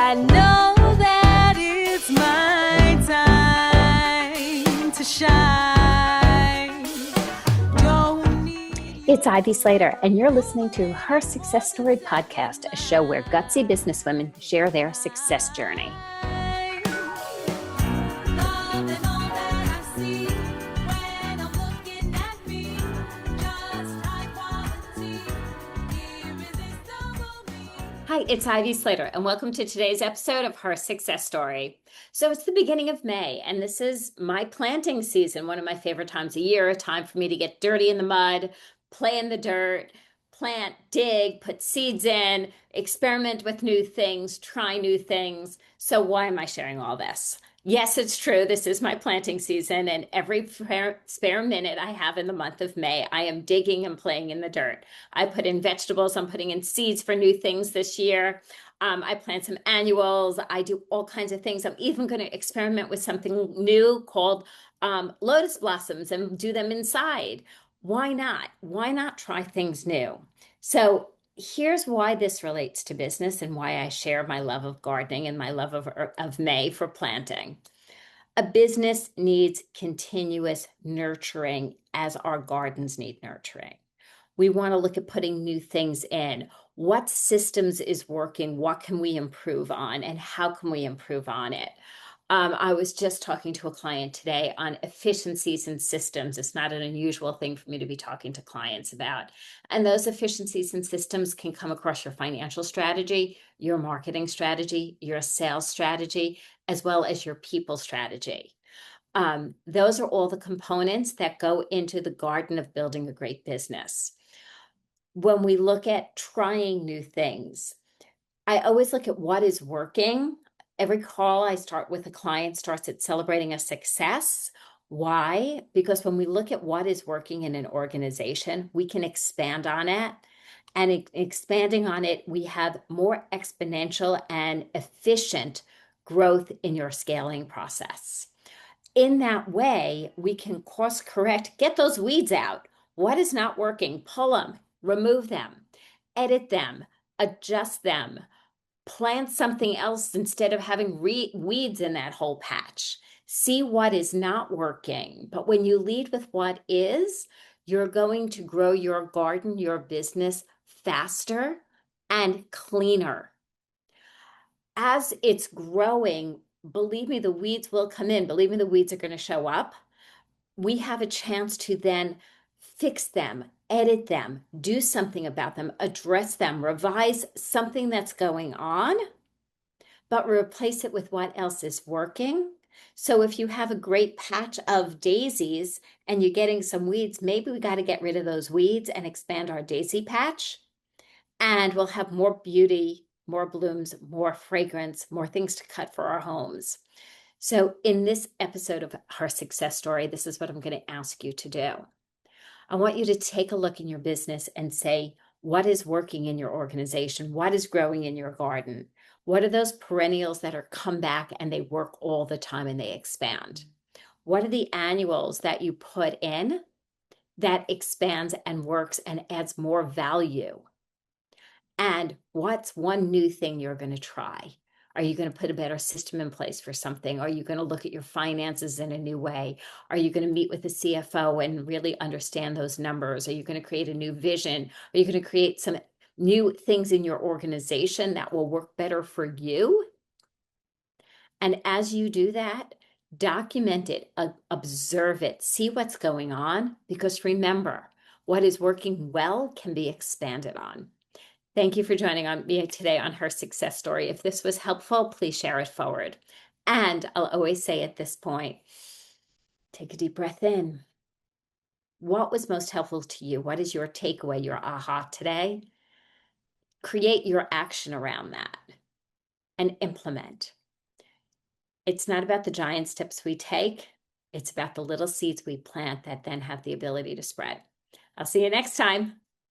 I know that it's my time to shine. Don't need It's Ivy Slater, and you're listening to Her Success Story podcast, a show where gutsy businesswomen share their success journey. Hi, it's Ivy Slater, and welcome to today's episode of Her Success Story. So it's the beginning of May, and this is my planting season, one of my favorite times of year, a time for me to get dirty in the mud, play in the dirt, plant, dig, put seeds in, experiment with new things, try new things. So why am I sharing all this? Yes, it's true. This is my planting season, and every spare minute I have in the month of May, I am digging and playing in the dirt. I put in vegetables. I'm putting in seeds for new things this year. I plant some annuals. I do all kinds of things. I'm even going to experiment with something new called lotus blossoms and do them inside. Why not? Why not try things new? So here's why this relates to business and why I share my love of gardening and my love of May for planting. A business needs continuous nurturing as our gardens need nurturing. We want to look at putting new things in. What systems is working? What can we improve on? And how can we improve on it? I was just talking to a client today on efficiencies and systems. It's not an unusual thing for me to be talking to clients about. And those efficiencies and systems can come across your financial strategy, your marketing strategy, your sales strategy, as well as your people strategy. Those are all the components that go into the garden of building a great business. When we look at trying new things, I always look at what is working. Every call I start with a client starts at celebrating a success. Why? Because when we look at what is working in an organization, we can expand on it. And expanding on it, we have more exponential and efficient growth in your scaling process. In that way, we can course correct, get those weeds out. What is not working? Pull them, remove them, edit them, adjust them. Plant something else instead of having weeds in that whole patch. See what is not working. But when you lead with what is, you're going to grow your garden, your business faster and cleaner. As it's growing, believe me, the weeds will come in. Believe me, the weeds are going to show up. We have a chance to then fix them, edit them, do something about them, address them, revise something that's going on, but replace it with what else is working. So if you have a great patch of daisies and you're getting some weeds, maybe we got to get rid of those weeds and expand our daisy patch, and we'll have more beauty, more blooms, more fragrance, more things to cut for our homes. So in this episode of Her Success Story, this is what I'm going to ask you to do. I want you to take a look in your business and say, what is working in your organization? What is growing in your garden? What are those perennials that are come back and they work all the time and they expand? What are the annuals that you put in that expands and works and adds more value? And what's one new thing you're going to try? Are you going to put a better system in place for something? Are you going to look at your finances in a new way? Are you going to meet with the CFO and really understand those numbers? Are you going to create a new vision? Are you going to create some new things in your organization that will work better for you? And as you do that, document it, observe it, see what's going on, because remember, what is working well can be expanded on. Thank you for joining me today on Her Success Story. If this was helpful, please share it forward. And I'll always say at this point, take a deep breath in. What was most helpful to you? What is your takeaway, your aha today? Create your action around that and implement. It's not about the giant steps we take. It's about the little seeds we plant that then have the ability to spread. I'll see you next time.